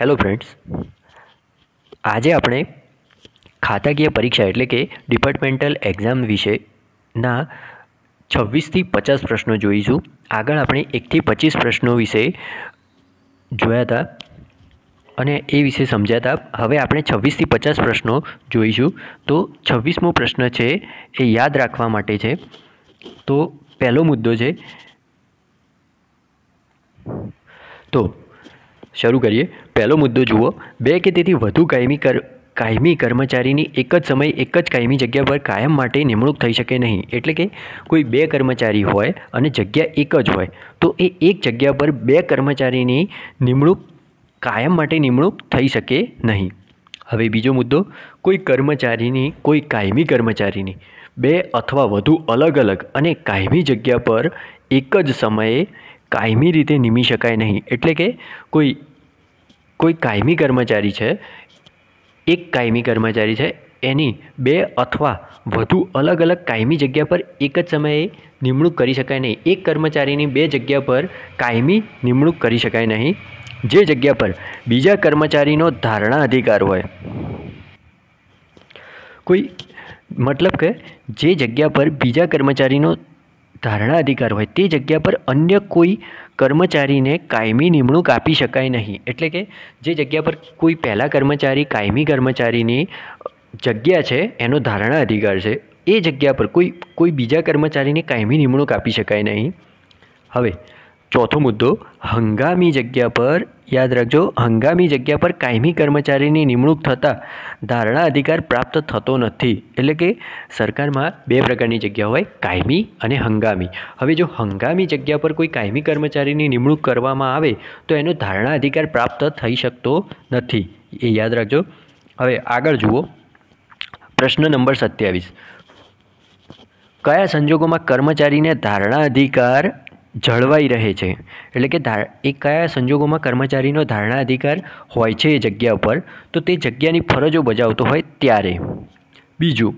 Hello friends, આજે આપણે ખાતાકીય પરીક્ષા એટલે કે ડિપાર્ટમેન્ટલ એક્ઝામ વિશેના 26થી 50 પ્રશ્નો જોઈશું. આગળ આપણે 1થી 25 પ્રશ્નો વિશે જોયા હતા અને એ વિશે સમજ્યા હતા. હવે આપણે 26થી 50 પ્રશ્નો જોઈશું. તો 26મો પ્રશ્ન છે એ યાદ રાખવા માટે છે. તો પહેલો મુદ્દો છે, તો શરૂ કરીએ. પહેલો મુદ્દો જુઓ. બે કે તેથી વધુ કાયમી કર્મચારીની એક જ સમયે એક જ કાયમી જગ્યા પર કાયમ માટે નિમણૂક થઈ શકે નહીં. એટલે કે કોઈ બે કર્મચારી હોય અને જગ્યા એક જ હોય તો એ એક જગ્યા પર બે કર્મચારીની કાયમ માટે નિમણૂક થઈ શકે નહીં. હવે બીજો મુદ્દો, કોઈ કાયમી કર્મચારીની બે અથવા વધુ અલગ અલગ અને કાયમી જગ્યા પર એક જ સમયે કાયમી રીતે નિમી શકાય નહીં. એટલે કે કોઈ કાયમી કર્મચારી છે, એક કાયમી કર્મચારી છે, એની બે અથવા વધુ અલગ અલગ કાયમી જગ્યા પર એક જ સમયે નિમણૂક કરી શકાય નહીં. એક કર્મચારીની બે જગ્યા પર કાયમી નિમણૂક કરી શકાય નહીં. જે જગ્યા પર બીજા કર્મચારીનો ધારણા અધિકાર હોય, મતલબ કે જે જગ્યા પર બીજા કર્મચારીનો ધારણા અધિકાર હોય તે જગ્યા પર અન્ય કોઈ કર્મચારીને કાયમી નિમણૂક આપી શકાય નહીં. એટલે કે જે જગ્યા પર કોઈ પહેલા કર્મચારી કાયમી કર્મચારીની જગ્યા છે, એનો ધારણા અધિકાર છે, એ જગ્યા પર કોઈ બીજા કર્મચારીને કાયમી નિમણૂક આપી શકાય નહીં. હવે ચોથો મુદ્દો, હંગામી જગ્યા પર, યાદ રાખજો, હંગામી જગ્યા પર કાયમી કર્મચારીની નિમણૂક થતાં ધારણા અધિકાર પ્રાપ્ત થતો નથી. એટલે કે સરકારમાં બે પ્રકારની જગ્યા હોય, કાયમી અને હંગામી. હવે જો હંગામી જગ્યા પર કોઈ કાયમી કર્મચારીની નિમણૂક કરવામાં આવે તો એનો ધારણા અધિકાર પ્રાપ્ત થઈ શકતો નથી. એ યાદ રાખજો. હવે આગળ જુઓ. પ્રશ્ન નંબર 27. કયા સંજોગોમાં કર્મચારીને ધારણા અધિકાર જળવાઈ રહે છે? એટલે કે કયા સંજોગોમાં કર્મચારીનો ધારણા અધિકાર હોય છે એ જગ્યા પર? તો તે જગ્યાની ફરજો બજાવતો હોય ત્યારે. બીજું,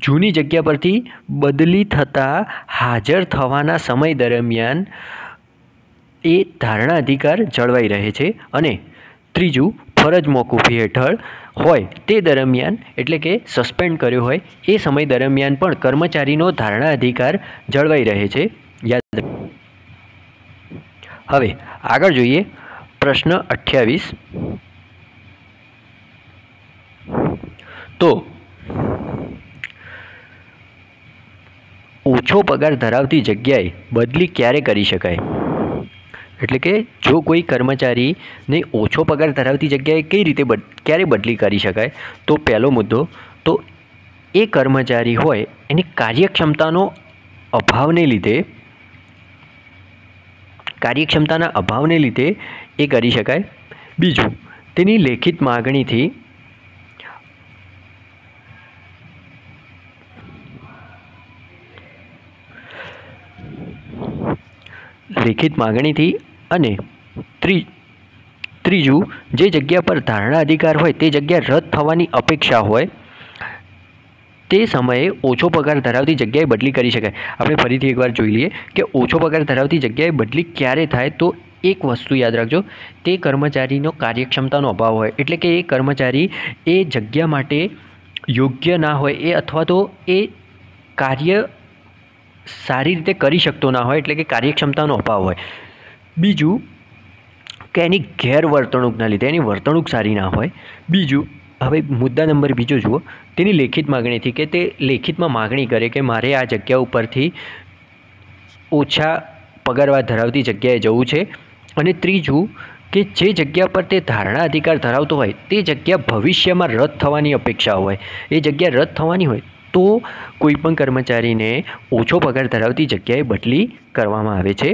જૂની જગ્યા પરથી બદલી થતાં હાજર થવાના સમય દરમિયાન એ ધારણા અધિકાર જળવાઈ રહે છે. અને ત્રીજું, ફરજ મોકૂફી હેઠળ હોય તે દરમિયાન, એટલે કે સસ્પેન્ડ કર્યો હોય એ સમય દરમિયાન પણ કર્મચારીનો ધારણા અધિકાર જળવાઈ રહે છે. યાદ. હવે આગળ જોઈએ. પ્રશ્ન 28. તો ઓછો પગાર ધરાવતી જગ્યાએ બદલી ક્યારે કરી શકાય? એટલે કે જો કોઈ કર્મચારીને ઓછો પગાર ધરાવતી જગ્યાએ ક્યારે બદલી કરી શકાય? તો પહેલો મુદ્દો, તો એ કર્મચારી હોય એની કાર્યક્ષમતાના અભાવને લીધે એ કરી શકાય. બીજું, તેની લેખિત માગણીથી અને ત્રીજું, જે જગ્યા પર ધારણા અધિકાર હોય તે જગ્યા રદ થવાની અપેક્ષા હોય તે સમયે ઓછો પગાર ધરાવતી જગ્યાએ બદલી કરી શકાય. આપણે ફરીથી એકવાર જોઈ લઈએ કે ઓછો પગાર ધરાવતી જગ્યાએ બદલી ક્યારે થાય. તો એક વસ્તુ યાદ રાખજો, તે કર્મચારીનો કાર્યક્ષમતાનો અભાવ હોય, એટલે કે એ કર્મચારી એ જગ્યા માટે યોગ્ય ના હોય, એ અથવા તો એ કાર્ય સારી રીતે કરી શકતો ના હોય, એટલે કે કાર્યક્ષમતાનો અભાવ હોય. બીજું કે એની ગેરવર્તણૂકના લીધે એની વર્તણૂક સારી ના હોય. બીજું, હવે મુદ્દા નંબર બીજો જુઓ. તેની લેખિત માગણીથી, કે તે લેખિતમાં માગણી કરે કે મારે આ જગ્યા ઉપરથી ઓછા પગારવાર ધરાવતી જગ્યાએ જવું છે. અને ત્રીજું, કે જે જગ્યા પર તે ધારણા અધિકાર ધરાવતો હોય તે જગ્યા ભવિષ્યમાં રદ થવાની અપેક્ષા હોય. એ જગ્યા રદ થવાની હોય તો કોઈપણ કર્મચારીને ઓછો પગાર ધરાવતી જગ્યાએ બદલી કરવામાં આવે છે.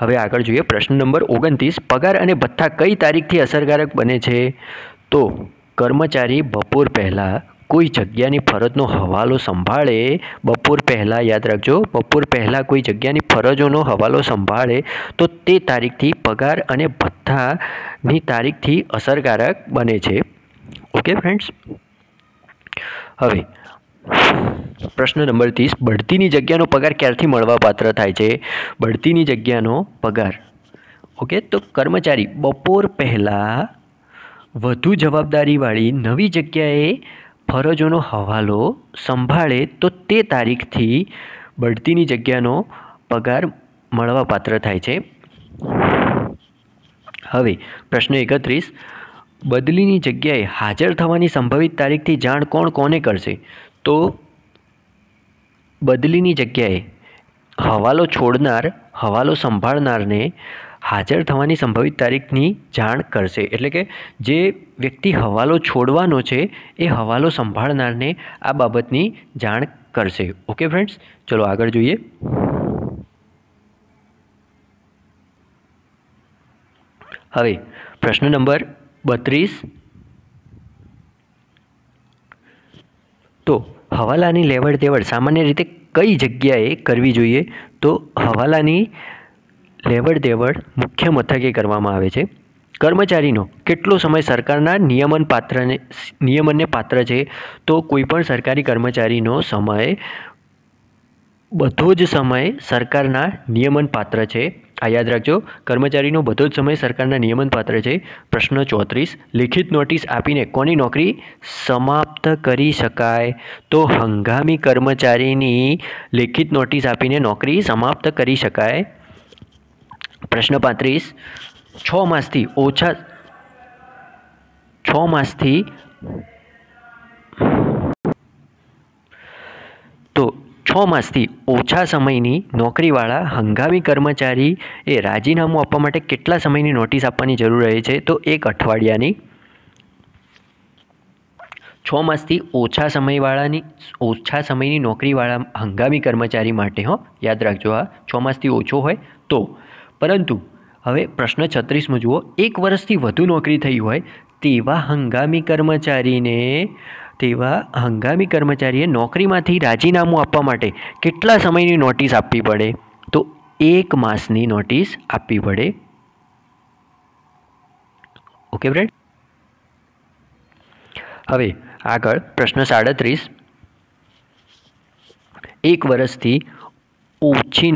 હવે આગળ જોઈએ. પ્રશ્ન નંબર 29. પગાર અને ભથ્થા કઈ તારીખથી અસરકારક બને છે? તો કર્મચારી બપોર પહેલાં કોઈ જગ્યાની ફરજનો હવાલો સંભાળે, બપોર પહેલાં, યાદ રાખજો, બપોર પહેલાં કોઈ જગ્યાની ફરજોનો હવાલો સંભાળે તો તે તારીખથી પગાર અને ભથ્થાની તારીખથી અસરકારક બને છે. Okay friends. હવે પ્રશ્ન નંબર 30. બઢતીની જગ્યાનો પગાર ક્યારથી મળવાપાત્ર થાય છે? બઢતીની જગ્યાનો પગાર, ઓકે, તો કર્મચારી બપોર પહેલાં વધુ જવાબદારીવાળી નવી જગ્યાએ ફરજોનો હવાલો સંભાળે તો તે તારીખથી બઢતીની જગ્યાનો પગાર મળવાપાત્ર થાય છે. હવે પ્રશ્ન 31, બદલીની જગ્યાએ હાજર થવાની સંભવિત તારીખથી જાણ કોણ કોને કરશે? તો બદલીની જગ્યાએ હવાલો છોડનાર હવાલો સંભાળનારને હાજર થવાની સંભવિત તારીખની જાણ કરશે. એટલે કે જે વ્યક્તિ હવાલો છોડવાનો છે એ હવાલો સંભાળનારને આ બાબતની જાણ કરશે. ઓકે ફ્રેન્ડ્સ, ચલો આગળ જોઈએ. હવે પ્રશ્ન નંબર 32, તો હવાલાની લેવડ દેવડ સામાન્ય રીતે કઈ જગ્યાએ કરવી જોઈએ? તો હવાલાની લેવડ દેવડ મુખ્ય મથકે કરવામાં આવે છે. કર્મચારીનો કેટલો સમય સરકારના નિયમનને પાત્ર છે? તો કોઈપણ સરકારી કર્મચારીનો સમય બધો જ સમય સરકારના નિયમન પાત્ર છે. આ યાદ રાખજો, કર્મચારીનો બધો જ સમય સરકારના નિયમન પાત્ર છે. પ્રશ્ન 34, લેખિત નોટિસ આપીને કોની નોકરી સમાપ્ત કરી શકાય? તો હંગામી કર્મચારીની લેખિત નોટિસ આપીને નોકરી સમાપ્ત કરી શકાય. પ્રશ્ન 35, 6 માસથી ઓછા સમયની નોકરીવાળા હંગામી કર્મચારી એ રાજીનામું આપવા માટે કેટલા સમયની નોટિસ આપવાની જરૂર રહે છે? તો 1 અઠવાડિયાની. 6 માસથી ઓછા સમયની નોકરીવાળા હંગામી કર્મચારી માટે યાદ રાખજો, આ 6 માસથી ઓછો હોય તો. પરંતુ હવે પ્રશ્ન 36 જુઓ, 1 વર્ષથી વધુ નોકરી થઈ હોય તેવા હંગામી કર્મચારીએ નોકરીમાંથી રાજીનામું આપવા માટે કેટલા સમયની નોટિસ આપવી પડે? તો 1 માસની નોટિસ આપવી પડે. ઓકે ફ્રેન્ડ, હવે આગળ પ્રશ્ન 37, 1 વર્ષથી ઓછી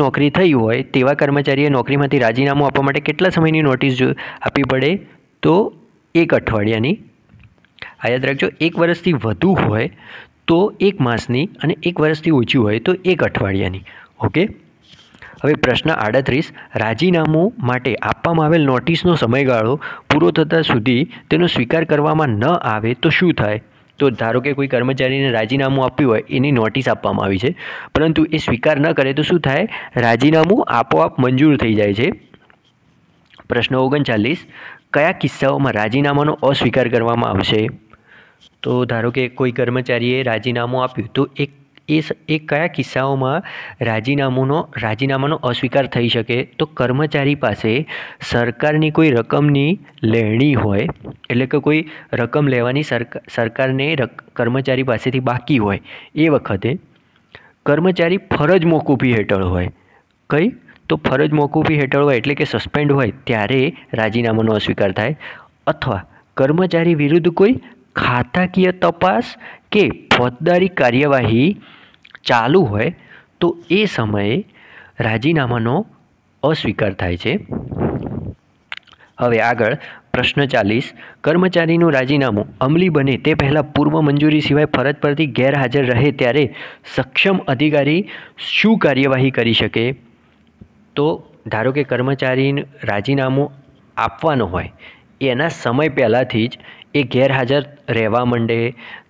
નોકરી થઈ હોય તેવા કર્મચારીએ નોકરીમાંથી રાજીનામું આપવા માટે કેટલા સમયની નોટિસ આપવી પડે? તો 1 અઠવાડિયાની. આ યાદ રાખજો, 1 વર્ષથી વધુ હોય તો 1 માસની અને 1 વર્ષથી ઓછી હોય તો 1 અઠવાડિયાની. ઓકે. હવે પ્રશ્ન 38, રાજીનામું માટે આપવામાં આવેલ નોટિસનો સમયગાળો પૂરો થતાં સુધી તેનો સ્વીકાર કરવામાં ન આવે તો શું થાય? તો ધારો કે કોઈ કર્મચારીને રાજીનામું આપ્યું હોય, એની નોટિસ આપવામાં આવી છે, પરંતુ એ સ્વીકાર ન કરે તો શું થાય? રાજીનામું આપોઆપ મંજૂર થઈ જાય છે. પ્રશ્ન 39, કયા કિસ્સાઓમાં રાજીનામાનો અસ્વીકાર કરવામાં આવશે? તો ધારો કે કોઈ કર્મચારીએ રાજીનામું આપ્યું તો એ કયા કિસ્સાઓમાં રાજીનામાનો અસ્વીકાર થઈ શકે? તો કર્મચારી પાસે સરકારની કોઈ રકમની લેણી હોય, એટલે કે કોઈ રકમ લેવાની સરકારને કર્મચારી પાસેથી બાકી હોય, એ વખતે કર્મચારી ફરજ મોકૂફી હેઠળ હોય. કઈ? તો ફરજ મોકૂફી હેઠળ હોય એટલે કે સસ્પેન્ડ હોય ત્યારે રાજીનામાનો અસ્વીકાર થાય. અથવા કર્મચારી વિરુદ્ધ કોઈ ખાતાકીય તપાસ કે ફોજદારી કાર્યવાહી ચાલુ હોય તો એ સમયે રાજીનામાનો અસ્વીકાર થાય છે. હવે આગળ પ્રશ્ન 40, કર્મચારીનું રાજીનામું અમલી બને તે પહેલાં પૂર્વ મંજૂરી સિવાય ફરજ પરથી ગેરહાજર રહે ત્યારે સક્ષમ અધિકારી શું કાર્યવાહી કરી શકે? તો ધારો કે કર્મચારીને રાજીનામું આપવાનું હોય, એના સમય પહેલાંથી જ એ ગેરહાજર રહેવા માંડે,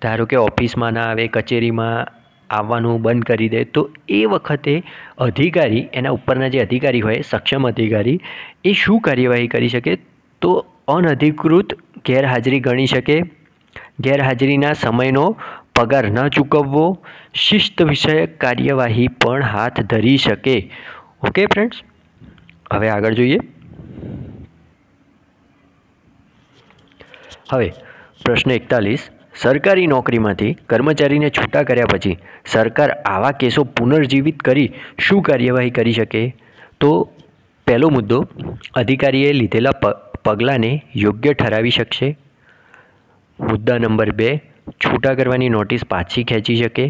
ધારો કે ઓફિસમાં ના આવે, કચેરીમાં આવવાનું બંધ કરી દે, તો એ વખતે અધિકારી, એના ઉપરના જે અધિકારી હોય, સક્ષમ અધિકારી, એ શું કાર્યવાહી કરી શકે? તો અનધિકૃત ગેરહાજરી ગણી શકે, ગેરહાજરીના સમયનો પગાર ન ચૂકવવો, શિસ્ત વિષયક કાર્યવાહી પણ હાથ ધરી શકે. ઓકે ફ્રેન્ડ્સ, હવે આગળ જોઈએ. હવે પ્રશ્ન 41, સરકારી નોકરીમાંથી કર્મચારીને છૂટા કર્યા પછી સરકાર આવા કેસો પુનર્જીવિત કરી શું કાર્યવાહી કરી શકે? તો પહેલો મુદ્દો, અધિકારીએ લીધેલા પગલાંને યોગ્ય ઠરાવી શકશે. મુદ્દા નંબર 2, છૂટા કરવાની નોટિસ પાછી ખેંચી શકે.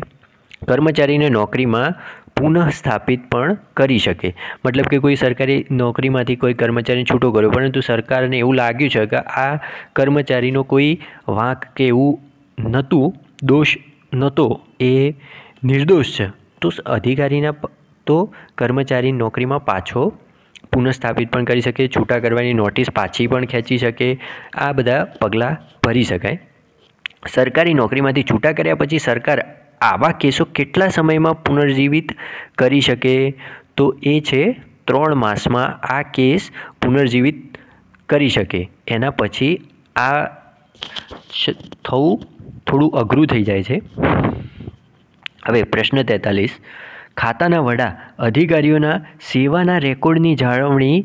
કર્મચારીને નોકરીમાં પુનઃસ્થાપિત પણ કરી શકે. મતલબ કે કોઈ સરકારી નોકરીમાંથી કોઈ કર્મચારી છૂટો કર્યો, પરંતુ સરકારને એવું લાગ્યું છે કે આ કર્મચારીનો કોઈ વાંક કે એવું નહોતું, દોષ નહોતો, એ નિર્દોષ છે, તો કર્મચારી નોકરીમાં પાછો પુનઃસ્થાપિત પણ કરી શકે, છૂટા કરવાની નોટિસ પાછી પણ ખેંચી શકે. આ બધા પગલાં ભરી શકાય. સરકારી નોકરીમાંથી છૂટા કર્યા પછી સરકાર આવા કેસો કેટલા સમયમાં પુનર્જીવિત કરી શકે? તો એ છે 3 માસમાં આ કેસ પુનર્જીવિત કરી શકે. એના પછી આ થવું થોડું અઘરું થઈ જાય છે. હવે પ્રશ્ન 43, ખાતાના વડા અધિકારીઓના સેવાના રેકોર્ડની જાળવણી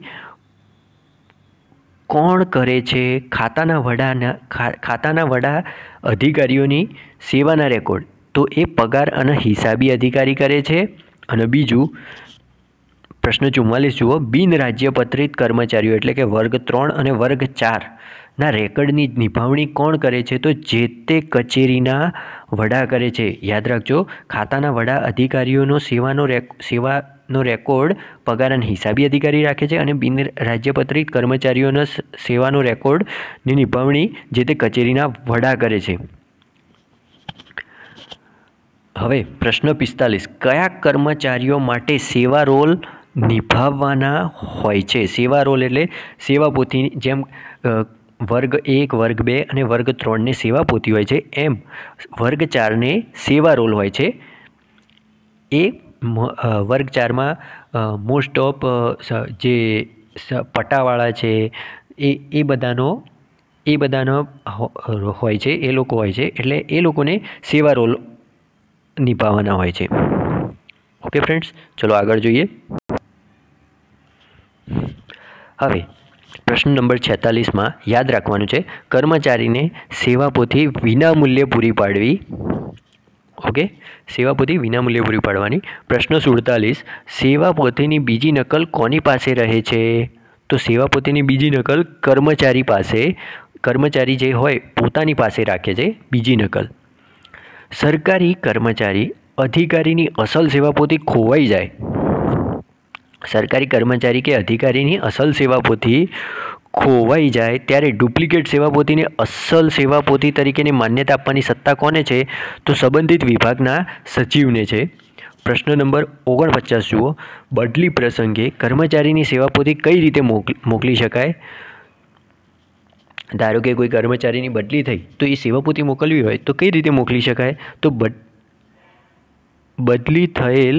કોણ કરે છે? ખાતાના વડા અધિકારીઓની સેવાના રેકોર્ડ તો એ પગાર અને હિસાબી અધિકારી કરે છે. અને બીજું પ્રશ્ન 44 જુઓ, બિન રાજ્યપત્રિત કર્મચારીઓ એટલે કે વર્ગ 3 અને વર્ગ 4ના રેકોર્ડની નિભાવણી કોણ કરે છે? તો જે તે કચેરીના વડા કરે છે. યાદ રાખજો, ખાતાના વડા અધિકારીઓનો સેવાનો રેકોર્ડ પગાર અને હિસાબી અધિકારી રાખે છે, અને બિન રાજ્યપત્રિત કર્મચારીઓના સેવાનો રેકોર્ડની નિભાવણી જે તે કચેરીના વડા કરે છે. હવે પ્રશ્ન 45, કયા કર્મચારીઓ માટે સેવા રોલ નિભાવવાના હોય છે? સેવા રોલ એટલે સેવાપોથી, જેમ વર્ગ 1, વર્ગ 2 અને વર્ગ 3ને સેવાપોથી હોય છે, એમ વર્ગ 4ને સેવા રોલ હોય છે. એ વર્ગ 4માં મોસ્ટ ઓફ જે પટાવાળા છે એ બધાનો હોય છે, એ લોકો હોય છે, એટલે એ લોકોને સેવા રોલ નિભાવવાના હોય છે. ઓકે ફ્રેન્ડ્સ, ચલો આગળ જોઈએ. હવે પ્રશ્ન નંબર 46માં યાદ રાખવાનું છે, કર્મચારીને સેવાપોથી વિનામૂલ્યે પૂરી પાડવી. ઓકે, સેવાપોથી વિનામૂલ્યે પૂરી પાડવાની. પ્રશ્ન 47, સેવાપોથીની બીજી નકલ કોની પાસે રહે છે? તો સેવાપોથીની બીજી નકલ કર્મચારી જે હોય પોતાની પાસે રાખે છે બીજી નકલ. સરકારી કર્મચારી અધિકારીની અસલ સેવાપોથી ખોવાઈ જાય, સરકારી કર્મચારી કે અધિકારીની અસલ સેવાપોથી ખોવાઈ જાય ત્યારે ડુપ્લિકેટ સેવાપોથીને અસલ સેવાપોથી તરીકેની માન્યતા આપવાની સત્તા કોને છે? તો સંબંધિત વિભાગના સચિવને છે. પ્રશ્ન નંબર 49 જુઓ, બદલી પ્રસંગે કર્મચારીની સેવાપોથી કઈ રીતે મોકલી શકાય? ધારો કે કોઈ કર્મચારીની બદલી થઈ તો એ સેવાપોથી મોકલવી હોય તો કઈ રીતે મોકલી શકાય? તો બદલી થયેલ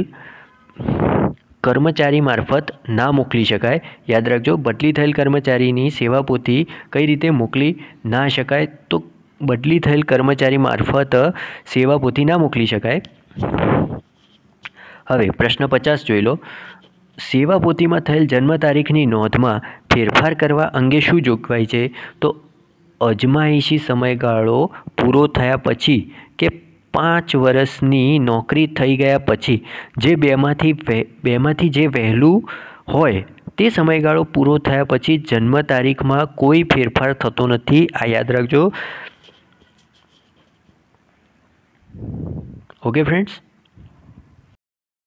કર્મચારી મારફત ના મોકલી શકાય. યાદ રાખજો, બદલી થયેલ કર્મચારીની સેવાપોથી કઈ રીતે મોકલી ના શકાય? તો બદલી થયેલ કર્મચારી મારફત સેવાપોથી ના મોકલી શકાય. હવે પ્રશ્ન 50 જોઈ લો, સેવાપોથીમાં થયેલ જન્મ તારીખની નોંધમાં ફેરફાર કરવા અંગે શું જોગવાઈ છે? તો અજમાયશી સમયગાળો પૂરો થયા પછી કે 5 વર્ષની નોકરી થઈ ગયા પછી જે બેમાંથી જે વહેલું હોય તે સમયગાળો પૂરો થયા પછી જન્મ તારીખમાં કોઈ ફેરફાર થતો નથી. આ યાદ રાખજો. Okay friends.